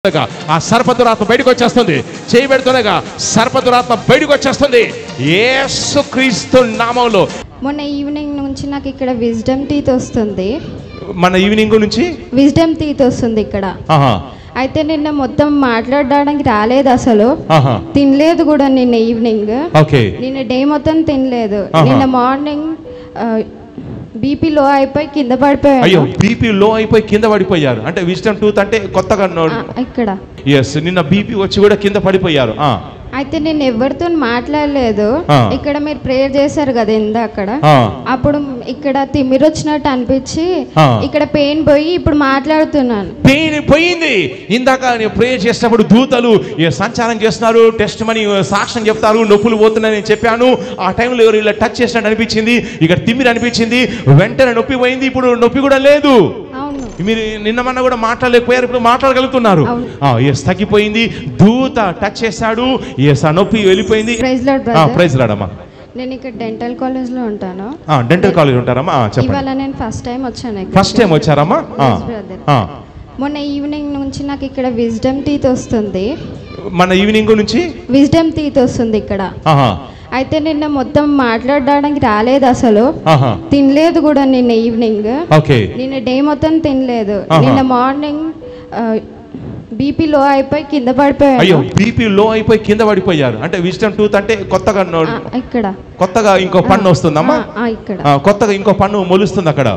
ఆ సర్పదురాత్మ బయటకు వచ్చేస్తుంది. చేయబెడుతుండగా సర్పదురాత్మ బయటకు వచ్చేస్తుంది యేసుక్రీస్తు నామములో. మొన్న ఈవినింగ్ నుంచి నాకు ఇక్కడ విజ్డమ్ టీత్ వస్తుంది. మన ఈవినింగ్ నుంచి విజ్డమ్ టీత్ వస్తుంది ఇక్కడ. అయితే నిన్న మొత్తం మాట్లాడడానికి రాలేదు, అసలు తినలేదు కూడా నిన్న ఈవినింగ్. నిన్న డే మొత్తం తినలేదు. నిన్న మార్నింగ్ బీపీ లో అయిపోయి కింద పడిపోయారు. అయ్యో, బీపీ లో అయిపోయి కింద పడిపోయారు అంటే విజ్డమ్ టూత్ అంటే కొత్తగా ఇక్కడ. ఎస్, నిన్న బీపీ వచ్చి కూడా కింద పడిపోయారు. అయితే నేను ఎవరితో మాట్లాడలేదు. ఇక్కడ మీరు ప్రేయర్ చేశారు కదా ఇందాక, అప్పుడు ఇక్కడ తిమ్మిరి వచ్చినట్టు అనిపించి ఇక్కడ పెయిన్ పోయి ఇప్పుడు మాట్లాడుతున్నాను. పెయిన్ పోయింది. ఇందాక నేను ప్రేయర్ చేసినప్పుడు దూతలు సంచారం చేస్తున్నారు, టెస్ట్ మని సాక్ష్యం చెప్తారు, నొప్పులు పోతున్నాయని చెప్పాను. ఆ టైంలో ఎవరు ఇలా టచ్ చేసినట్టు అనిపించింది, ఇక్కడ తిమ్మిరి అనిపించింది, వెంటనే నొప్పి పోయింది. ఇప్పుడు నొప్పి కూడా లేదు. మీరు నిన్న మొన్న కూడా మాట్లాడలేకపోయారు, ఇప్పుడు మాట్లాడగలుగుతున్నారు. ఎస్, తగ్గిపోయింది. దూత టచ్ చేశాడు, ఎస్, ఆ నొప్పి వెళ్ళిపోయింది. ప్రైజ్ లార్డ్ అమ్మా. నేను ఇక్కడ డెంటల్ కాలేజ్ లో ఉంటాను. డెంటల్ కాలేజ్ ఉంటారమ్మా? చెప్పండి. ఇవాళ నేను ఫస్ట్ టైం వచ్చాను. ఫస్ట్ టైం వచ్చారమ్మా? మొన్న ఈవినింగ్ నుంచి నాకు ఇక్కడ విజ్డమ్ టీత్ వస్తుంది. మన ఈవినింగ్ నుంచి విజ్డమ్ టీత్ వస్తుంది ఇక్కడ. అయితే నిన్న మొత్తం మాట్లాడడానికి రాలేదు, అసలు తినలేదు కూడా నిన్న ఈవినింగ్. నిన్న డే మొత్తం తినలేదు. నిన్న మార్నింగ్ బీపీ లో అయిపోయి కింద పడిపోయారు. అయ్యో, బీపీ లో అయిపోయి కింద పడిపోయారు అంటే విజ్డమ్ టూత్ అంటే కొత్తగా ఇక్కడ కొత్తగా ఇంకో పన్ను వస్తుందమ్మా? ఇక్కడ కొత్తగా ఇంకో పన్ను మొలుస్తుంది అక్కడ.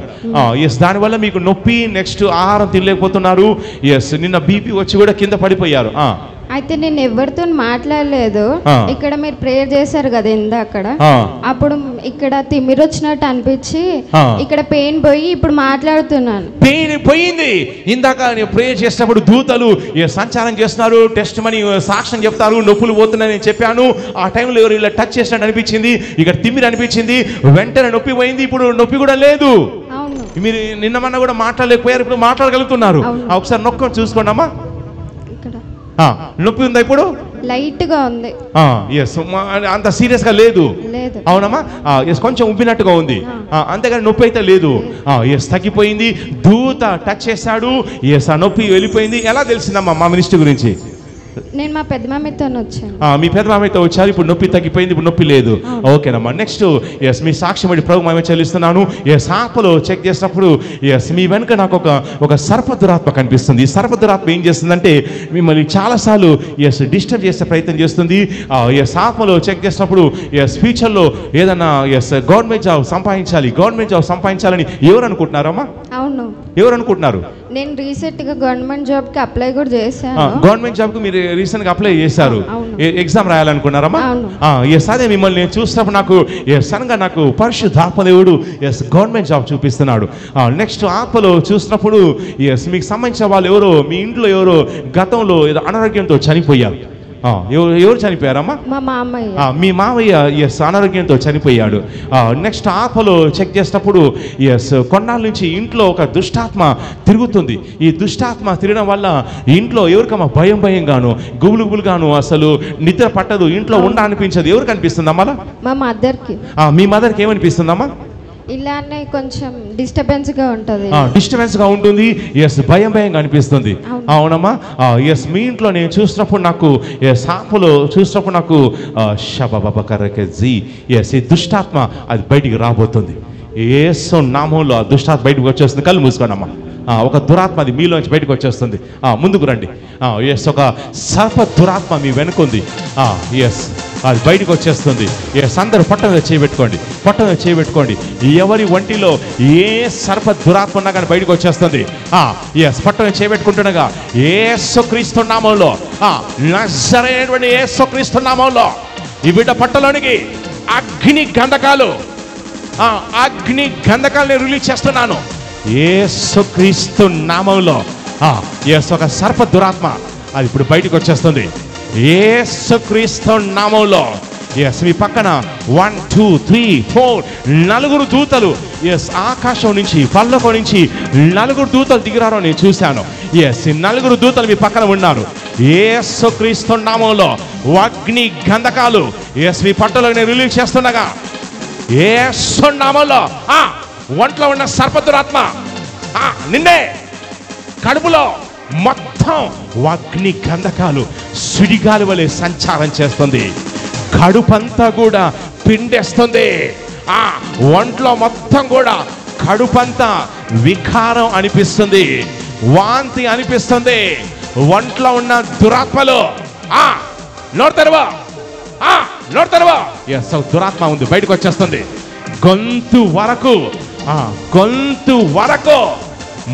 ఎస్, దానివల్ల మీకు నొప్పి, నెక్స్ట్ ఆహారం తినలేకపోతున్నారు. ఎస్, నిన్న బీపీ వచ్చి కూడా కింద పడిపోయారు. అయితే నేను ఎవరితో మాట్లాడలేదు. ఇక్కడ మీరు ప్రేయర్ చేశారు కదా ఇందాక, అప్పుడు ఇక్కడ తిమ్మిరి వచ్చినట్టు అనిపించి ఇక్కడ పెయిన్ పోయి ఇప్పుడు మాట్లాడుతున్నాను. పెయిన్ పోయింది. ఇందాక నేను ప్రేయర్ చేసినప్పుడు దూతలు సంచారం చేస్తున్నారు, టెస్ట్ మని సాక్ష్యం చెప్తారు, నొప్పులు పోతున్నాయని చెప్పాను. ఆ టైంలో ఎవరు ఇలా టచ్ చేసినట్టు అనిపించింది, ఇక్కడ తిమ్మిరి అనిపించింది, వెంటనే నొప్పి పోయింది. ఇప్పుడు నొప్పి కూడా లేదు. మీరు నిన్న మొన్న కూడా మాట్లాడలేకపోయారు, ఇప్పుడు మాట్లాడగలుగుతున్నారు. ఒకసారి నొక్క చూసుకోండి అమ్మా. నొప్పి ఉందా ఇప్పుడు? లైట్ గా ఉంది. అంత సీరియస్ గా లేదు. అవునమ్మా? కొంచెం ఉబ్బినట్టుగా ఉంది, అంతేగాని నొప్పి అయితే లేదు. ఎస్, తగ్గిపోయింది. దూత టచ్ చేశాడు, ఎస్, ఆ నొప్పి వెళ్ళిపోయింది. ఎలా తెలిసిందమ్మా మా మినిస్టర్ గురించి? నేను మా పెద్ద మామయ్యతో వచ్చాను. మీ పెద్ద మామయ్యతో వచ్చారు, ఇప్పుడు నొప్పి తగ్గిపోయింది, ఇప్పుడు నొప్పి లేదు. ఓకేనమ్మా. నెక్స్ట్, ఎస్, మీ సాక్ష్యం బట్టి ప్రభు మహిమ చెల్లిస్తున్నాను. ఎస్, ఆత్మలో చెక్ చేసినప్పుడు ఎస్, మీ వెనుక నాకు ఒక సర్పదురాత్మ కనిపిస్తుంది. ఈ సర్పదురాత్మ ఏం చేస్తుందంటే మిమ్మల్ని చాలాసార్లు ఎస్ డిస్టర్బ్ చేసే ప్రయత్నం చేస్తుంది. ఎస్, ఆత్మలో చెక్ చేసినప్పుడు ఎస్, ఫ్యూచర్లో ఏదన్నా ఎస్ గవర్నమెంట్ జాబ్ సంపాదించాలని ఎవరు అనుకుంటున్నారమ్మా? అవును. ఎవరు అనుకుంటున్నారు? నేను రీసెంట్ గా గవర్నమెంట్ జాబ్ కి అప్లై కూడా చేశాను. గవర్నమెంట్ జాబ్ కు మీరు రీసెంట్ గా అప్లై చేశారు, ఎగ్జామ్ రాయాలనుకున్నారమ్మా? ఎస్, అదే మిమ్మల్ని నేను చూసినప్పుడు నాకు పరిశుద్ధాత్మ దేవుడు ఎస్ గవర్నమెంట్ జాబ్ చూపిస్తున్నాడు. నెక్స్ట్ ఆత్మలో చూసినప్పుడు ఎస్ మీకు సంబంధించిన వాళ్ళు ఎవరో, మీ ఇంట్లో ఎవరో గతంలో అనారోగ్యంతో చనిపోయారు. ఎవరు చనిపోయారమ్మా? మీ మామయ్య ఎస్ అనారోగ్యంతో చనిపోయాడు. నెక్స్ట్ ఆత్మలో చెక్ చేసినప్పుడు ఎస్ కొన్నాళ్ళ నుంచి ఇంట్లో ఒక దుష్టాత్మ తిరుగుతుంది. ఈ దుష్టాత్మ తిరగడం వల్ల ఇంట్లో ఎవరికమ్మా భయంగాను, గుబులుగాను, అసలు నిద్ర పట్టదు, ఇంట్లో అనిపించదు. ఎవరికి అనిపిస్తుందమ్మా? మీ మదర్కి ఏమనిపిస్తుందమ్మా? ఇలానే కొంచెం డిస్టర్బెన్స్ గా ఉంటుంది. ఎస్, భయంగా అనిపిస్తుంది. అవునమ్మా? ఎస్, మీ ఇంట్లో నేను చూసినప్పుడు నాకు సాపులో చూసినప్పుడు నాకు ఎస్, ఈ దుష్టాత్మ అది బయటికి రాబోతుంది. యేసు నామంలో ఆ దుష్టాత్మ బయటకు వచ్చేస్తుంది. కళ్ళు మూసుకోండమ్మా. ఒక దురాత్మ అది మీలోంచి బయటకు వచ్చేస్తుంది. ముందుకు రండి. ఎస్, ఒక సర్ప దురాత్మ మీ వెనుకుంది. ఎస్, అది బయటకు వచ్చేస్తుంది. ఎస్, అందరూ పొట్ట మీద చేయబెట్టుకోండి. ఎవరి ఒంటిలో ఏ సర్ప దురాత్మ ఉన్నా కానీ బయటకు వచ్చేస్తుంది. ఎస్, పొట్ట మీద చేయబెట్టుకుంటుండగా యేసుక్రీస్తు నామంలో, నజరేయుడైన యేసుక్రీస్తు నామంలో ఈ బిడ్డ పొట్టలోనికి అగ్ని గంధకాలని రిలీజ్ చేస్తున్నాను యేసుక్రీస్తు నామంలో. ఎస్, ఒక సర్ప దురాత్మ అది ఇప్పుడు బయటకు వచ్చేస్తుంది యేసుక్రీస్తు నామంలో. ఎస్, మీ పక్కన 1 2 3 4 4 దూతలు ఎస్ ఆకాశం నుంచి పల్లకం నుంచి 4 దూతలు దిగిరారో నేను చూశాను. ఎస్, 4 దూతలు మీ పక్కన ఉన్నారు. యేసుక్రీస్తు నామంలో అగ్ని గంధకాలు ఎస్ మీ పట్టలో నేను రిలీజ్ చేస్తుండగా యేసు నామంలో ఒంట్లో ఉన్న సర్పదురాత్మ నిన్నే కడుపులో మొత్తం అగ్ని గంధకాలు సుడిగాలి వలె సంచారం చేస్తుంది. కడుపంతా కూడా పిండేస్తుంది. ఆ ఒంట్లో మొత్తం కూడా కడుపంతా వికారం అనిపిస్తుంది, వాంతి అనిపిస్తుంది. ఒంట్లో ఉన్న దురాత్మలు నోరు తెరవా, నోరు తెరవా. దురాత్మ ఉంది, బయటకు వచ్చేస్తుంది. గొంతు వరకు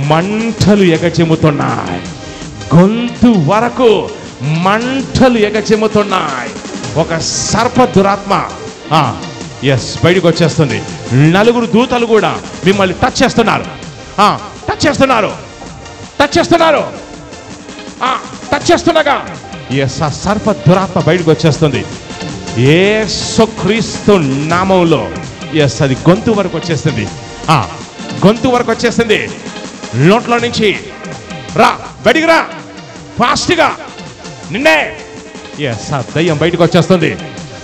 మంటలు ఎగచెమ్ముతున్నాయి. గొంతు వరకు మంటలు ఎగచెమ్ముతున్నాయి. ఒక సర్ప దురాత్మ బయటకు వచ్చేస్తుంది. 4 దూతలు కూడా మిమ్మల్ని టచ్ చేస్తున్నారు. టచ్ చేస్తుండగా ఆ సర్ప దురాత్మ బయటకు వచ్చేస్తుంది. యేసుక్రీస్తు నామములో అది గొంతు వరకు వచ్చేస్తుంది. గొంతు వరకు వచ్చేసింది. నోట్లో నుంచి బయటికి రా ఫాస్ట్గా, నిన్నే దయ్యం బయటకు వచ్చేస్తుంది.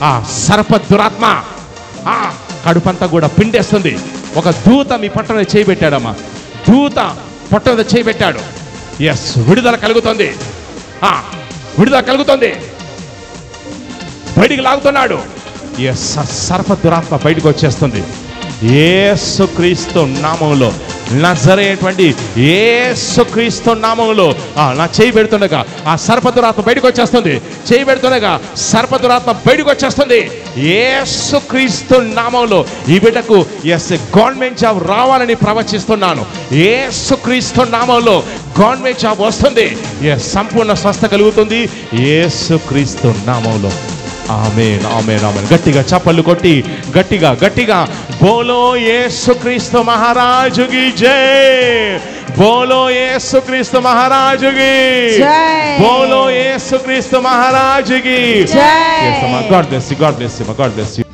ఆ సర్ప దురాత్మ కడుపంతా కూడా పిండేస్తుంది. ఒక దూత మీ పొట్ట మీద చేయబెట్టాడమ్మా. దూత పొట్ట మీద చేయబెట్టాడు. విడుదల కలుగుతుంది. బయటికి లాగుతున్నాడు. సర్ప దురాత్మ బయటకు వచ్చేస్తుంది. యేసుక్రీస్తు నామములో, నజరేటువంటి యేసుక్రీస్తు నామములో నా చేయి పెడుతుండగా ఆ సర్పదురాత్మ బయటకు వచ్చేస్తుంది. చేయి పెడుతుండగా సర్పదురాత్మ బయటకు వచ్చేస్తుంది. యేసుక్రీస్తు నామములో ఈ బిడ్డకు గవర్నమెంట్ జాబ్ రావాలని ప్రవచిస్తున్నాను. యేసుక్రీస్తు నామములో గవర్నమెంట్ జాబ్ వస్తుంది. సంపూర్ణ స్వస్థ కలుగుతుంది యేసుక్రీస్తు నామములో. ఆమేన్, ఆమేన్, ఆమేన్. గట్టిగా చప్పళ్ళు కొట్టి గట్టిగా బోలో యేసుక్రీస్తు మహారాజుకి జై. బోలో యేసుక్రీస్తు మహారాజుకి జై. బోలో యేసుక్రీస్తు మహారాజుకి జై. God bless you. God bless you. God bless you.